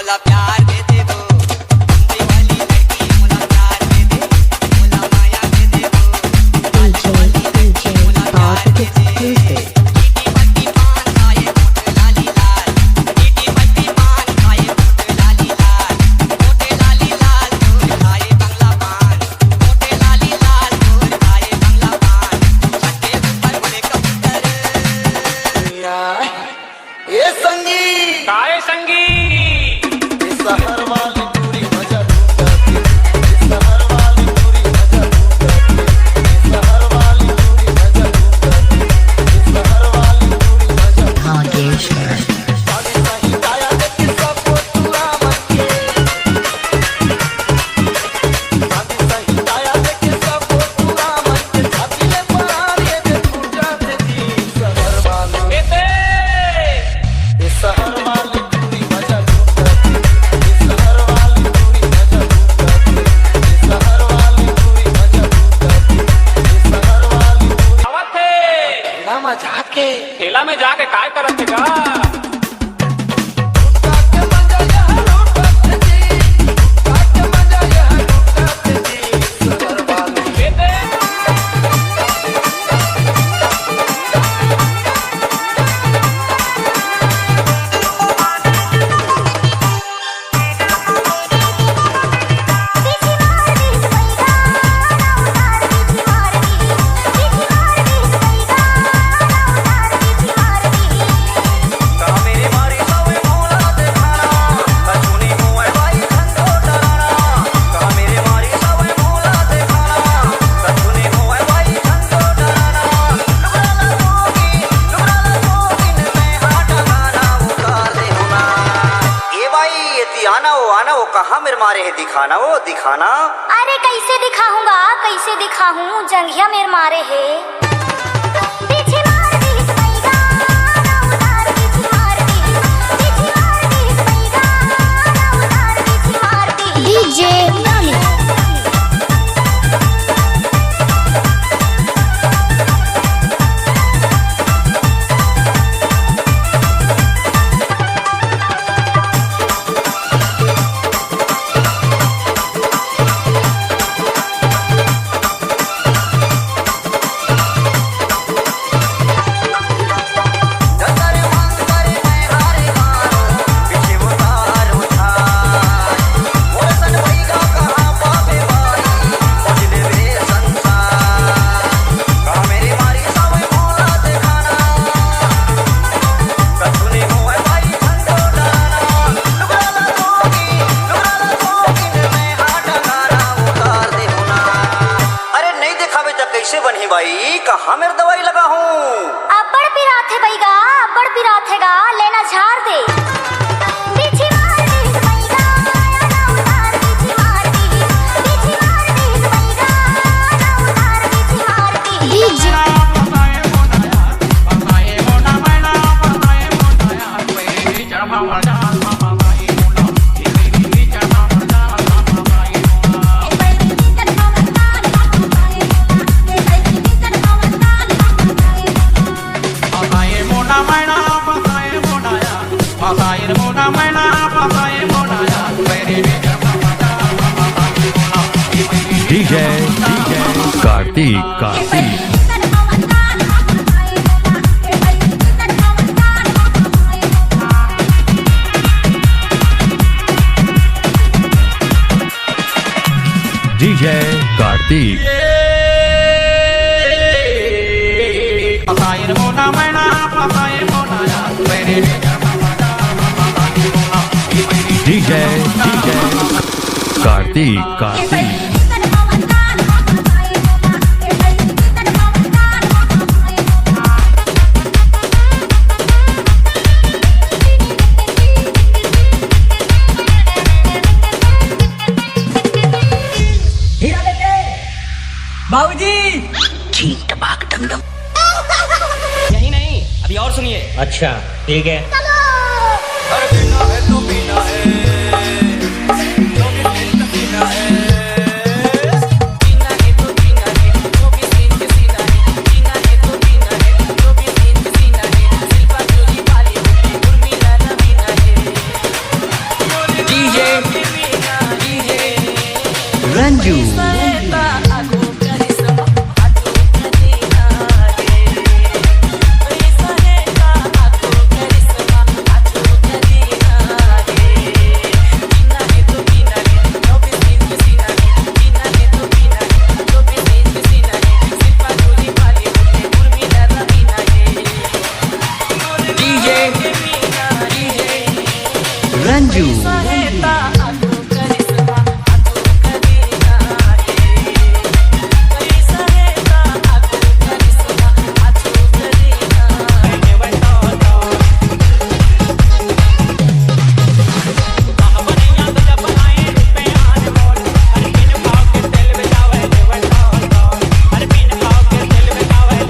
मोला प्यार दे दे वो मुंबई वाली लड़की मोला प्यार दे दे मोला माया दे दे वो DJ मोला प्यार दे दे मीठी पत्ती पान खाए होठ लाली लाल मीठी पत्ती पान खाए होठ लाली लाल होठ लाली लाल तोर खाए बंगला पान होठ लाली लाल तोर खाए बंगला पान छत्ते ऊपर बोले कबूतर ये संगी काय संगी शहर वाली पूरी मजा लूटाती शहर वाली पूरी मजा लूटाती शहर वाली पूरी मजा लूटाती शहर वाली पूरी मजा Hageshwar. साड़ी सही आया देख सबको तुरा मन के साड़ी सही आया देख सबको तुरा मन के छाती ले परार ये दे पूजा दे दी शहर वाली एते ये शहर वाली पूरी मजा लूटाती शहर वाली पूरी मजा लूटाती शहर वाली पूरी मजा लूटाती शहर वाली पूरी आवत थे ना मजा के ठेला में जाके काय करत थे का काके मजा यह लूटाते जी काके मजा यह लूटाते जी शहर वाली एते मेरी मारी सवे मोला देखाना कछुनी मुए भाई ठंडो डराना कहा मेरी मारी सवे मोला देखाना कछुनी मुए भाई ठंडो डराना लुगड़ा सोगी में हाथ गाना उतार दे होना ए भाई ये आना वो कहाँ मेरे मारे है दिखाना वो दिखाना अरे कैसे दिखाऊंगा कैसे दिखाऊं जंघिया मेरे मारे है पीछे मार दी पैगा ना उतार पीछे मार दी पीछे मार दी पैगा ना उतार पीछे मार दी डीजे जंदर मंदर में हारे मारो पीछे वो तार उठा मोर सन भईगा कहाँ पावे बारी पहुँचले वे संसार कहा मेरी मारी सवे मोला देखाना कछुनी मुए भाई ठंडो डराना लुगड़ा सोगी में हाथ गाना उतार दे होना अरे नहीं दिखावे तो कैसे बनी भाई कहाँ मेरे दवाई लगा हूँ अब्बड़ पिरात है बैगा अब्बड़ पिरात हैगा लेना झाड़ दे पीछे मार दी पैगा ना उतार पीछे मार दी पीछे मार दी पैगा ना उतार पीछे मार दी DJ DJ Kartik DJ Kartik DJ Kartik यही नहीं अभी और सुनिए। अच्छा ठीक है। अरे पीना है तो पीना है तो भी पीना है पीना है तो पीना है तो भी सीना है पीना है तो पीना है तो भी सीना है सिल्पा चोरी वाली उर्मिला नवीना है Ranju Ranju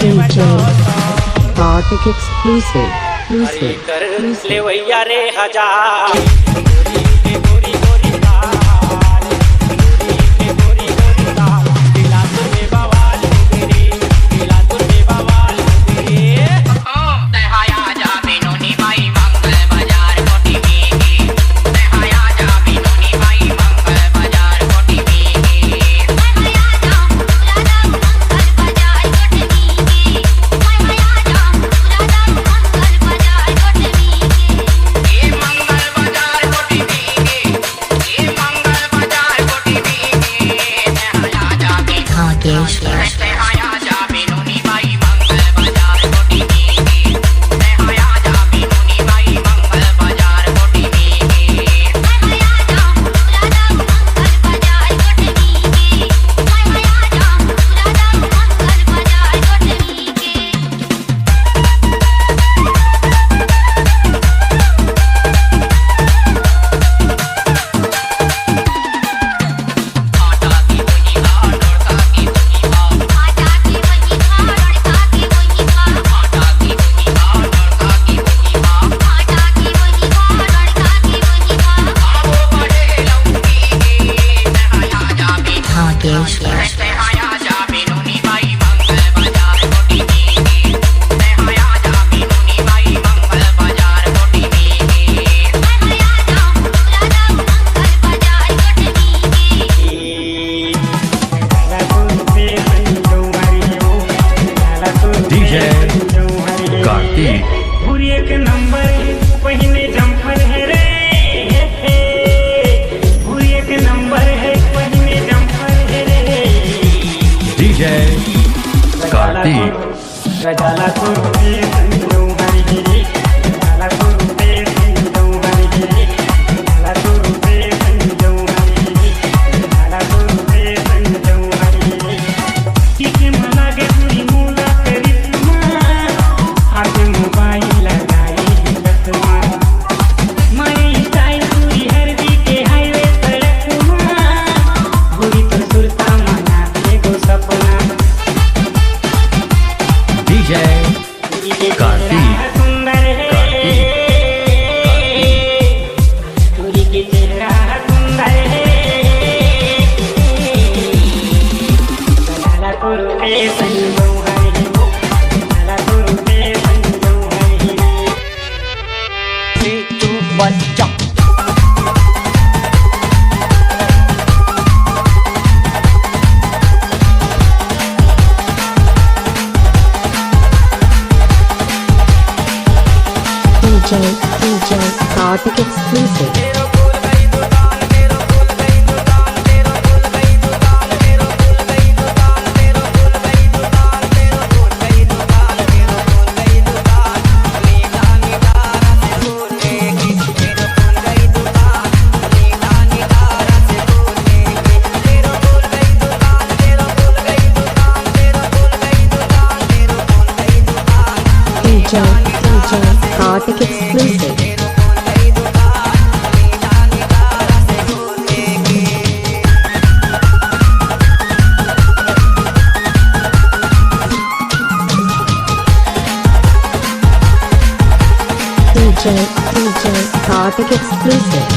DJ Kartik exclusive. ले भैया रे हजार DJ Kartik exclusive. DJ Kartik exclusive. DJ Kartik exclusive.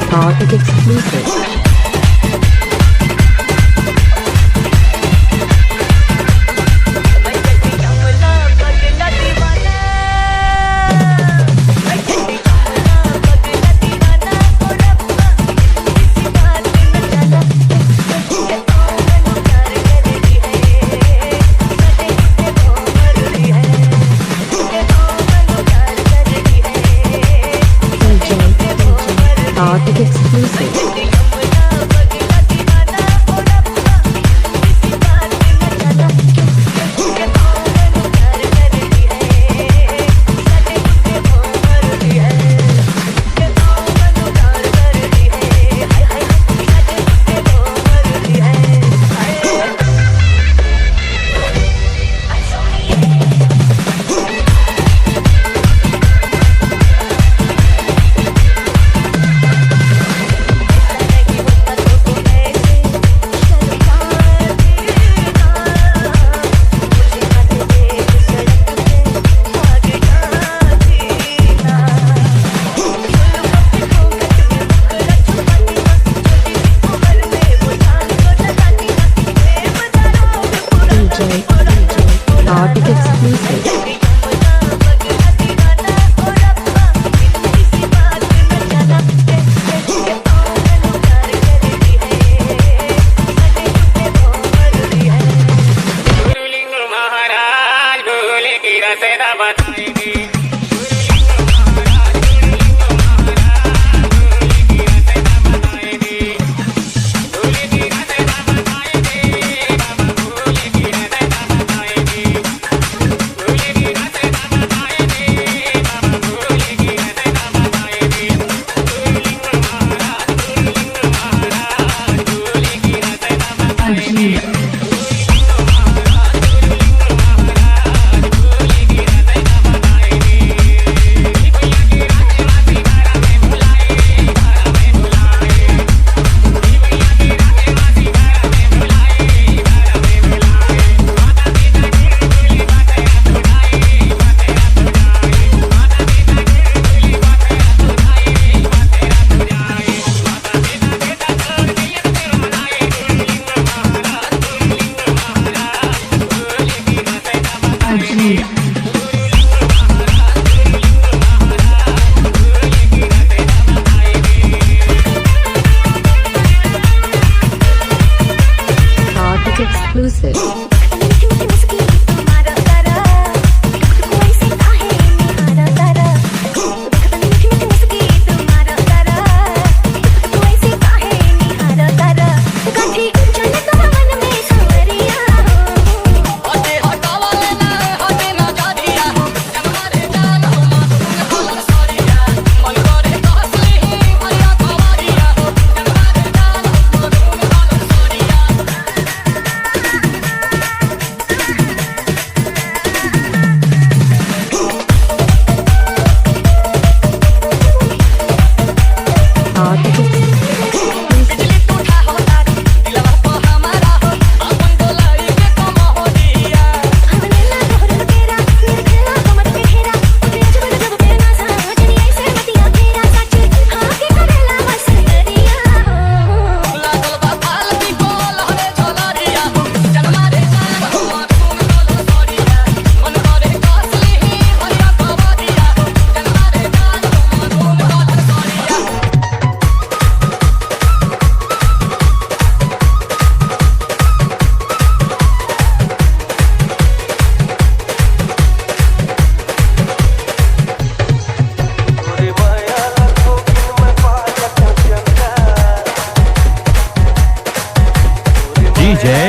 Kartik exclusive. DJ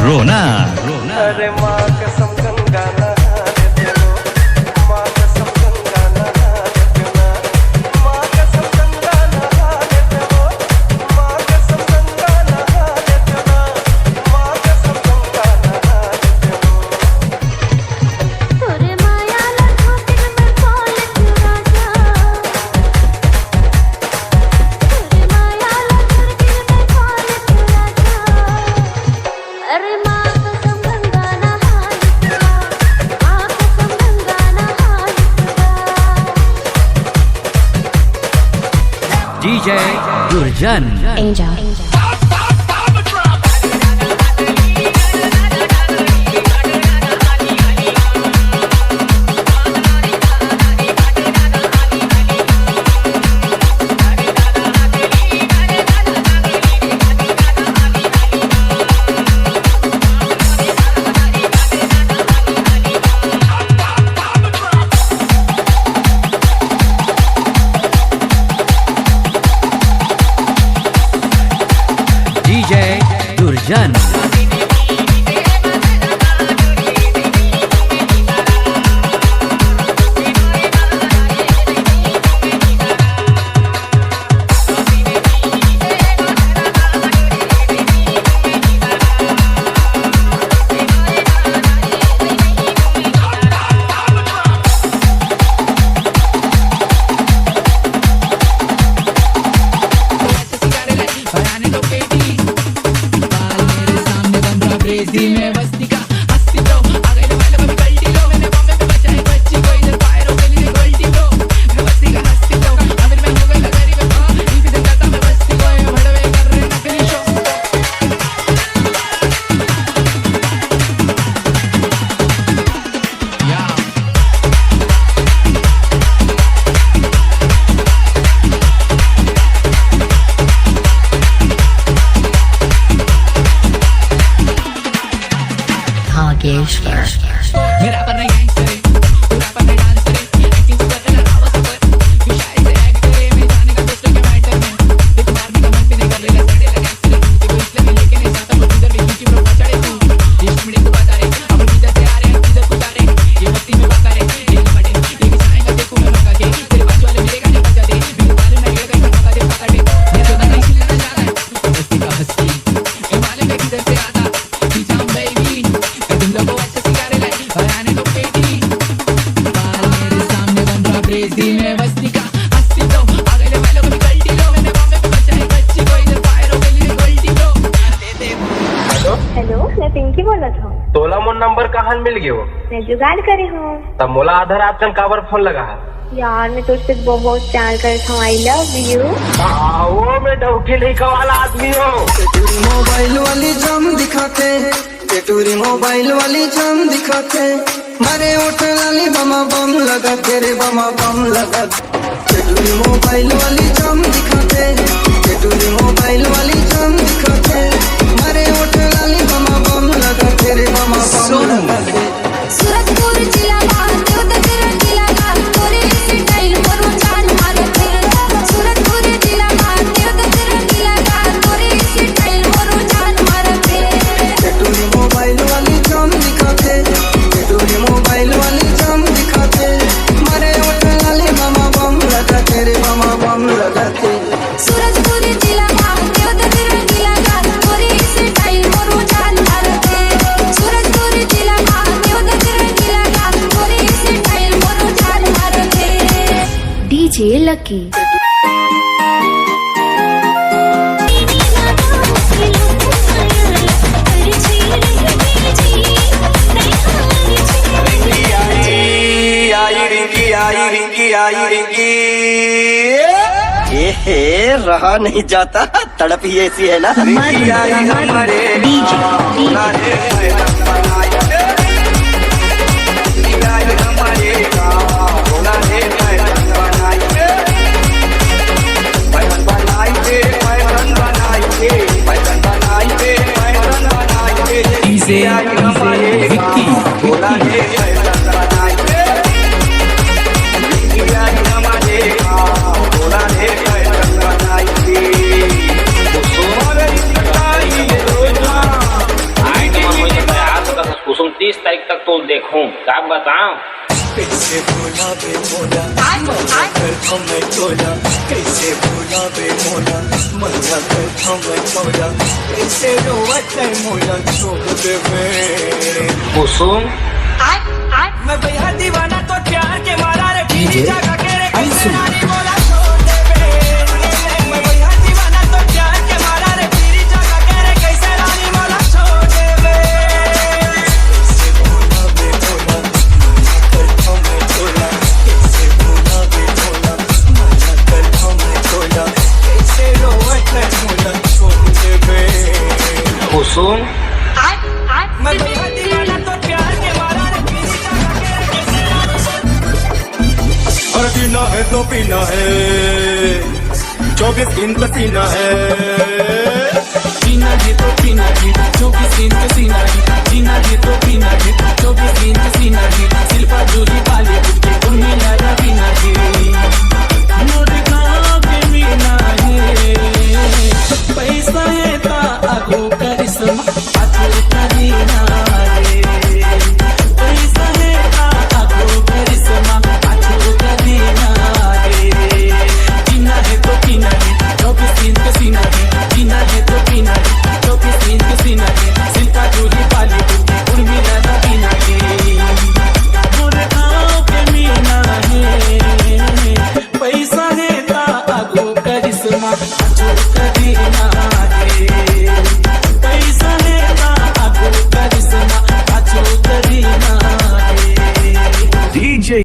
रोना अरे माँ कसम गंगा नहाने देलो, माँ कसम गंगा नहाने देना, माँ कसम गंगा नहाने देलो, माँ कसम गंगा नहाने देना, माँ कसम गंगा नहाने देलो। तोरे माया लाखों दिन में बोल क्यों राजा, तोरे माया लाखों दिन में बोल क्यों राजा। अरे माँ कसम गंगा नहाने तेरा, माँ कसम गंगा नहाने तेरा। डीजे दुर्जन Angel. डीजे दुर्जन हेलो, मैं पिंकी बोलत हूँ। तोला मोर नंबर कहाँ मिल गयो? मैं जुगाड़ करे हूँ। तब मोला आधार आपचन काबर फोन लगा है? यार मैं तुझसे बहुत प्यार करता हूँ। I love you. वो मैं डौकी लिखा वाला आदमी हो। मोबाइल वाली जाम दिखाते, टेटूरी मोबाइल वाली जाम दिखाते, मारे उठ लाली बमा बम लगा तेरे बमा बम लगा। टेटूरी मोबाइल वाली जाम दिखाते, टेटूरी मोबाइल वाली जाम दिखाते, मारे उठ लाली बमा बम लगा तेरे बमा बम लगा। सूरजपुर जिला महादेव दगर जिला का तोरे स्टाइल पर जान मारे थे। सूरजपुर जिला महादेव दगर जिला का तोरे स्टाइल पर जान मारे थे। टेटूरी मोबाइल वाली जाम दिखाते, टेटूरी मोबाइल वाली जाम दिखाते, मारे उठ लाली बमा बम लगा तेरे बमा बम लगाते। सूरजपुर जिला महादेव दगर जिला का तोरे स्टाइल पर जान मारे थे। सूरजपुर जिला महादेव दगर जिला का तोरे स्टाइल पर जान मारे थे। DJ Lucky. ये रहा नहीं जाता, तड़प ही ऐसी है ना। देखूं क्या बताऊं। कैसे भूला बे मोला मना कर हमें तोला, कैसे भूला बे मोला मना कर हमें तोला, कैसे रोवत है मोला छोड़ दे बे कुसुम मैं बेहद दीवाना तो प्यार के मारा रे डीजे जागा के रे अंशु। नानी बोला छोड़ दे बे। मैं बेहद दीवाना तो प्यार के मारा रे पीरी जागा के रे कैसे रानी बोला छोड़ दे बे। कैसे भूला बे मोला मना कर हमें तोला, कैसे भूला बे मोला मना कर हमें तोला, कैसे रोवत है मोला छोड़ दे बे कुसुम मैं बेहद दीवाना तो प्यार के मारा रे पीरी जागा के रे कैसे और जीना है तो पीना है 24 दिन पसीना है, जीना है तो पीना है 24 दिन पसीना है, जीना है तो पीना है 24 दिन पसीना है, सिर्फ जूली वाले